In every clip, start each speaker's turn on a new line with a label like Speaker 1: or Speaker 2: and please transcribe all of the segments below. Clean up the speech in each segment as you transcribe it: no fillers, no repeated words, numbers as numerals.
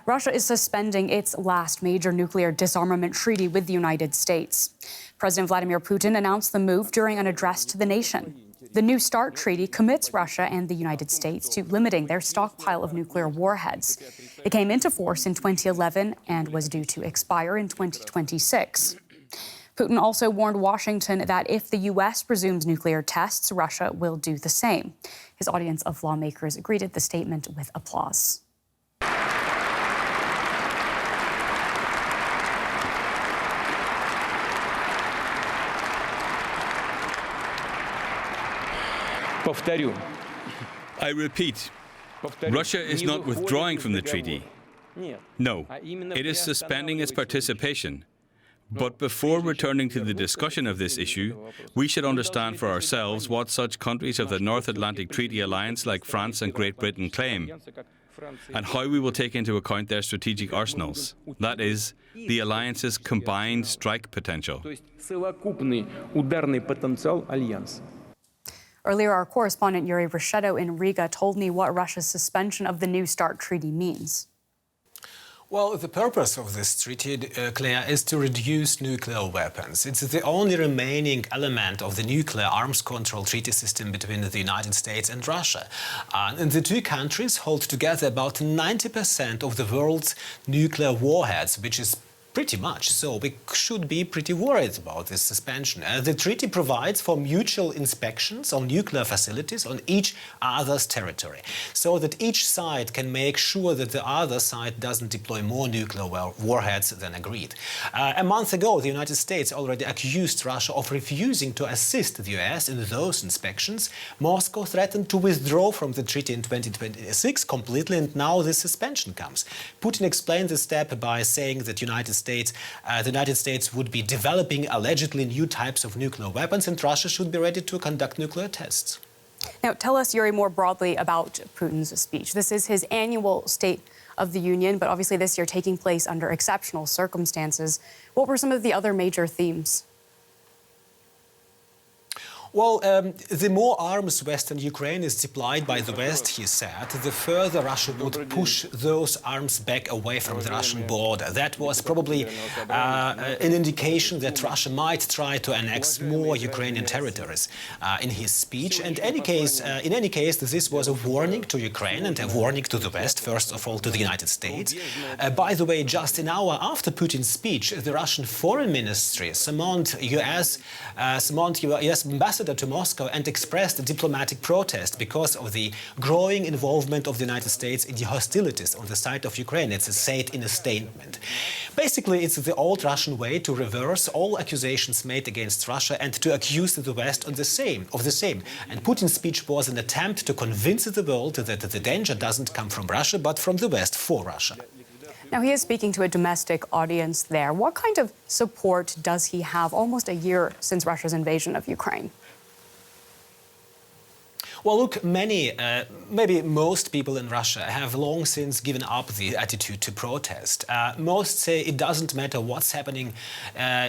Speaker 1: Russia is suspending its last major nuclear disarmament treaty with the United States. President Vladimir Putin announced the move during an address to the nation. The New START treaty commits Russia and the United States to limiting their stockpile of nuclear warheads. It came into force in 2011 and was due to expire in 2026. Putin also warned Washington that if the U.S. resumes nuclear tests, Russia will do the same. His audience of lawmakers greeted the statement with applause.
Speaker 2: I repeat, Russia is not withdrawing from the treaty. No, it is suspending its participation. But before returning to the discussion of this issue, we should understand for ourselves what such countries of the North Atlantic Treaty Alliance like France and Great Britain claim, and how we will take into account their strategic arsenals, that is, the alliance's combined strike potential.
Speaker 1: Earlier, our correspondent Yuri Reshetto in Riga told me what Russia's suspension of the New START treaty means.
Speaker 3: Well, the purpose of this treaty, Claire, is to reduce nuclear weapons. It's the only remaining element of the nuclear arms control treaty system between the United States and Russia. And the two countries hold together about 90% of the world's nuclear warheads, which is pretty much so. We should be pretty worried about this suspension. The treaty provides for mutual inspections on nuclear facilities on each other's territory, so that each side can make sure that the other side doesn't deploy more nuclear warheads than agreed. A month ago, the United States already accused Russia of refusing to assist the US in those inspections. Moscow threatened to withdraw from the treaty in 2026 completely, and now this suspension comes. Putin explained the step by saying that the United States would be developing allegedly new types of nuclear weapons, and Russia should be ready to conduct nuclear tests.
Speaker 1: Now, tell us, Yuri, more broadly about Putin's speech. This is his annual State of the Union, but obviously this year taking place under exceptional circumstances. What were some of the other major themes?
Speaker 3: Well, the more arms Western Ukraine is supplied by the West, he said, the further Russia would push those arms back away from the Russian border. That was probably an indication that Russia might try to annex more Ukrainian territories in his speech. And in any case, this was a warning to Ukraine and a warning to the West, first of all to the United States. By the way, just an hour after Putin's speech, the Russian Foreign Ministry summoned US ambassador to Moscow and expressed a diplomatic protest because of the growing involvement of the United States in the hostilities on the side of Ukraine. It's said in a statement. Basically, it's the old Russian way to reverse all accusations made against Russia and to accuse the West of the same. And Putin's speech was an attempt to convince the world that the danger doesn't come from Russia, but from the West for Russia.
Speaker 1: Now, he is speaking to a domestic audience there. What kind of support does he have almost a year since Russia's invasion of Ukraine?
Speaker 3: Well, look, maybe most people in Russia have long since given up the attitude to protest. Most say it doesn't matter what's happening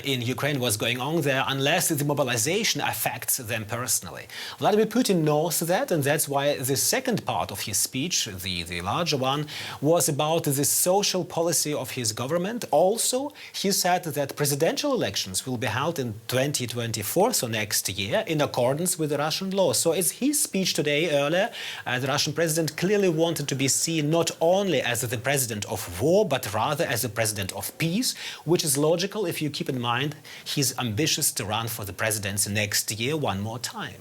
Speaker 3: in Ukraine, what's going on there, unless the mobilization affects them personally. Vladimir Putin knows that, and that's why the second part of his speech, the larger one, was about the social policy of his government. Also, he said that presidential elections will be held in 2024, so next year, in accordance with the Russian law. So it's his speech today earlier, the Russian president clearly wanted to be seen not only as the president of war, but rather as the president of peace, which is logical if you keep in mind he's ambitious to run for the presidency next year one more time.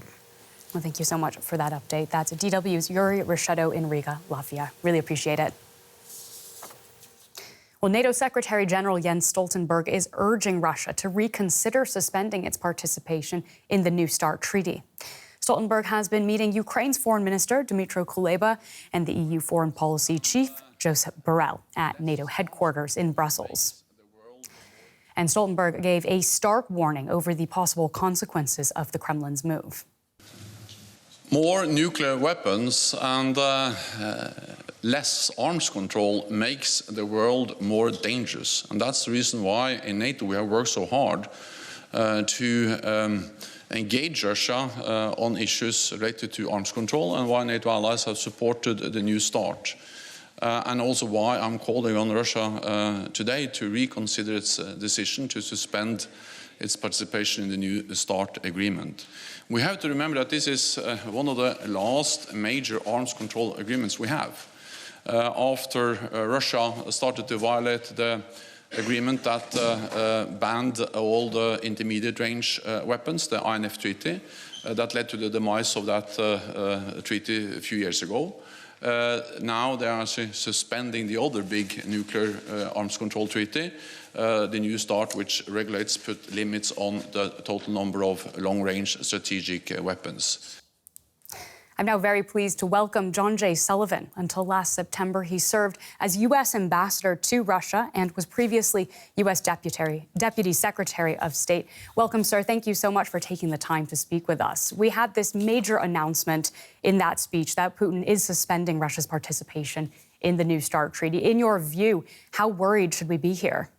Speaker 1: Well, thank you so much for that update. That's DW's Yuri Reshetto in Riga, Latvia. Really appreciate it. Well, NATO Secretary General Jens Stoltenberg is urging Russia to reconsider suspending its participation in the New START treaty. Stoltenberg has been meeting Ukraine's Foreign Minister, Dmytro Kuleba, and the EU Foreign Policy Chief, Josep Borrell, at NATO headquarters in Brussels. And Stoltenberg gave a stark warning over the possible consequences of the Kremlin's move.
Speaker 4: More nuclear weapons and less arms control makes the world more dangerous. And that's the reason why in NATO we have worked so hard to engage Russia on issues related to arms control, and why NATO allies have supported the New START. and also why I'm calling on Russia today to reconsider its decision to suspend its participation in the New START agreement. We have to remember that this is one of the last major arms control agreements we have. After Russia started to violate the agreement that banned all the intermediate range weapons, the INF Treaty, that led to the demise of that treaty a few years ago. Now they are suspending the other big nuclear arms control treaty, the New START, which regulates, put limits on the total number of long-range strategic weapons.
Speaker 1: I'm now very pleased to welcome John J. Sullivan. Until last September, he served as U.S. ambassador to Russia and was previously U.S. Deputy Secretary of State. Welcome, sir. Thank you so much for taking the time to speak with us. We had this major announcement in that speech that Putin is suspending Russia's participation in the New START treaty. In your view, how worried should we be here?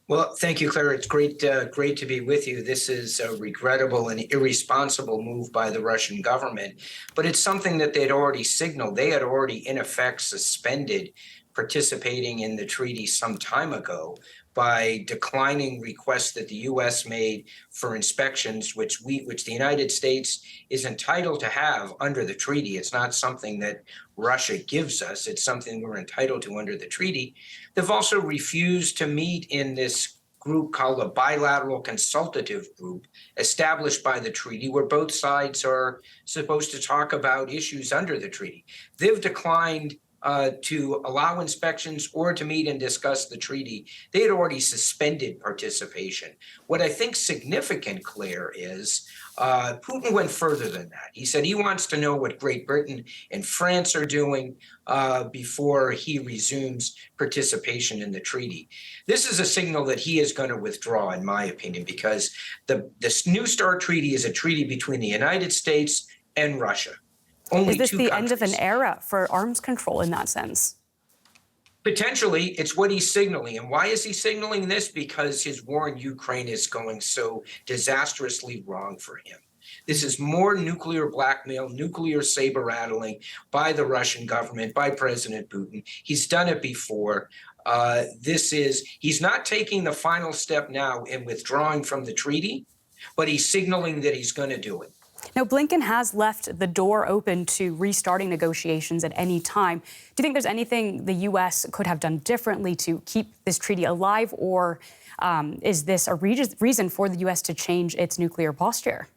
Speaker 5: Well, thank you, Claire. It's great to be with you. This is a regrettable and irresponsible move by the Russian government, but it's something that they'd already signaled. They had already, in effect, suspended participating in the treaty some time ago by declining requests that the U.S. made for inspections, which the United States is entitled to have under the treaty. It's not something that Russia gives us. It's something we're entitled to under the treaty. They've also refused to meet in this group called a bilateral consultative group established by the treaty, where both sides are supposed to talk about issues under the treaty. They've declined to allow inspections or to meet and discuss the treaty. They had already suspended participation. What I think significant, Claire, is Putin went further than that. He said he wants to know what Great Britain and France are doing before he resumes participation in the treaty. This is a signal that he is going to withdraw, in my opinion, because this New START treaty is a treaty between the United States and Russia. Only
Speaker 1: is this
Speaker 5: two
Speaker 1: the
Speaker 5: countries.
Speaker 1: end of an era for arms control in that sense?
Speaker 5: Potentially, it's what he's signaling. And why is he signaling this? Because his war in Ukraine is going so disastrously wrong for him. This is more nuclear blackmail, nuclear saber rattling by the Russian government, by President Putin. He's done it before. He's not taking the final step now in withdrawing from the treaty, but he's signaling that he's going to do it.
Speaker 1: Now, Blinken has left the door open to restarting negotiations at any time. Do you think there's anything the U.S. could have done differently to keep this treaty alive, or is this a reason for the U.S. to change its nuclear posture?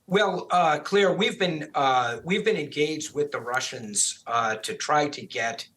Speaker 5: Well, Claire, we've been engaged with the Russians to try to get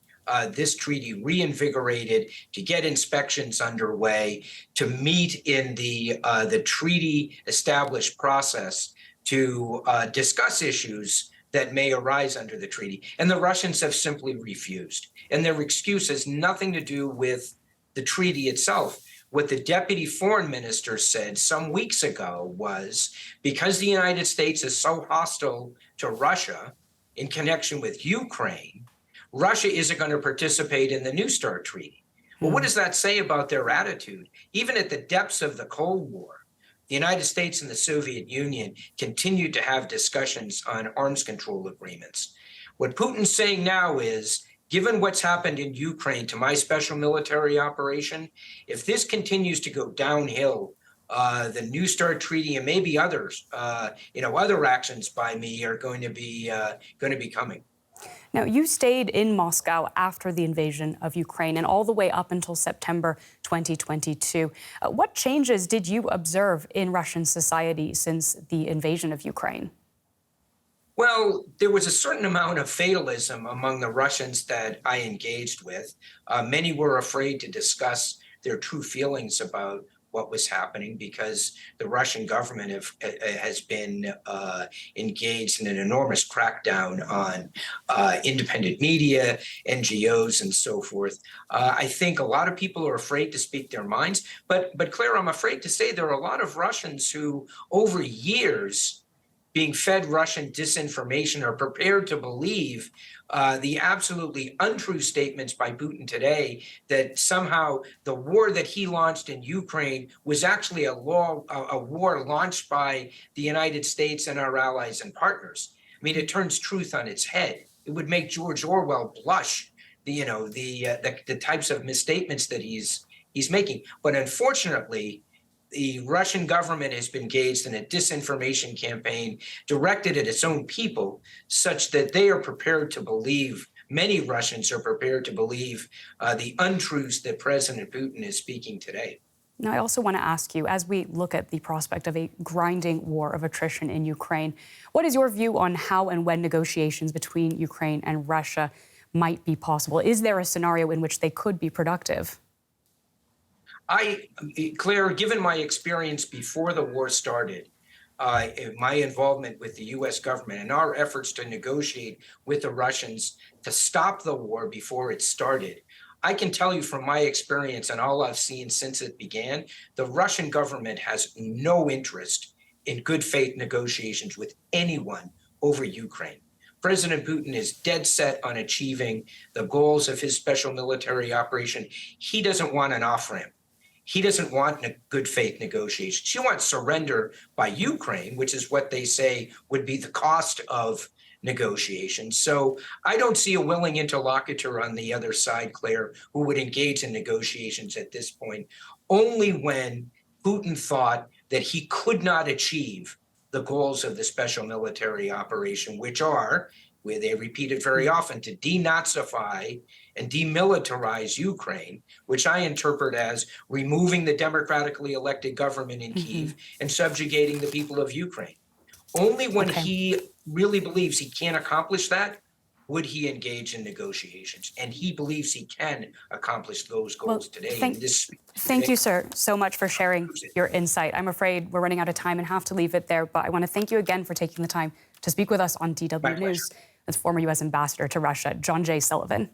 Speaker 5: this treaty reinvigorated, to get inspections underway, to meet in the treaty established process to discuss issues that may arise under the treaty. And the Russians have simply refused. And their excuse has nothing to do with the treaty itself. What the deputy foreign minister said some weeks ago was, because the United States is so hostile to Russia in connection with Ukraine, Russia isn't going to participate in the New START treaty. Well, what does that say about their attitude? Even at the depths of the Cold War, the United States and the Soviet Union continued to have discussions on arms control agreements. What Putin's saying now is, given what's happened in Ukraine to my special military operation, if this continues to go downhill, the New START treaty and maybe others, other actions by me are going to be coming.
Speaker 1: Now, you stayed in Moscow after the invasion of Ukraine and all the way up until September 2022. What changes did you observe in Russian society since the invasion of Ukraine?
Speaker 5: Well, there was a certain amount of fatalism among the Russians that I engaged with. Many were afraid to discuss their true feelings about what was happening because the Russian government has been engaged in an enormous crackdown on independent media, NGOs, and so forth. I think a lot of people are afraid to speak their minds. But Claire, I'm afraid to say there are a lot of Russians who, over years, being fed Russian disinformation, are prepared to believe the absolutely untrue statements by Putin today that somehow the war that he launched in Ukraine was actually a war launched by the United States and our allies and partners. I mean, it turns truth on its head. It would make George Orwell blush. The types of misstatements that he's making. But unfortunately, the Russian government has been engaged in a disinformation campaign directed at its own people, such that they are prepared to believe. Many Russians are prepared to believe the untruths that President Putin is speaking today.
Speaker 1: Now, I also want to ask you, as we look at the prospect of a grinding war of attrition in Ukraine, what is your view on how and when negotiations between Ukraine and Russia might be possible? Is there a scenario in which they could be productive?
Speaker 5: Claire, given my experience before the war started, my involvement with the U.S. government and our efforts to negotiate with the Russians to stop the war before it started, I can tell you from my experience and all I've seen since it began, the Russian government has no interest in good faith negotiations with anyone over Ukraine. President Putin is dead set on achieving the goals of his special military operation. He doesn't want an off-ramp. He doesn't want good faith negotiations. He wants surrender by Ukraine, which is what they say would be the cost of negotiations. So I don't see a willing interlocutor on the other side, Claire, who would engage in negotiations at this point, only when Putin thought that he could not achieve the goals of the special military operation, which are, where they repeat it very often, to denazify and demilitarize Ukraine, which I interpret as removing the democratically elected government in Kyiv and subjugating the people of Ukraine. Only when he really believes he can't accomplish that would he engage in negotiations. And he believes he can accomplish those goals today.
Speaker 1: Thank you, sir, so much for sharing your insight. I'm afraid we're running out of time and have to leave it there, but I want to thank you again for taking the time to speak with us on DW News. As former U.S. Ambassador to Russia, John J. Sullivan.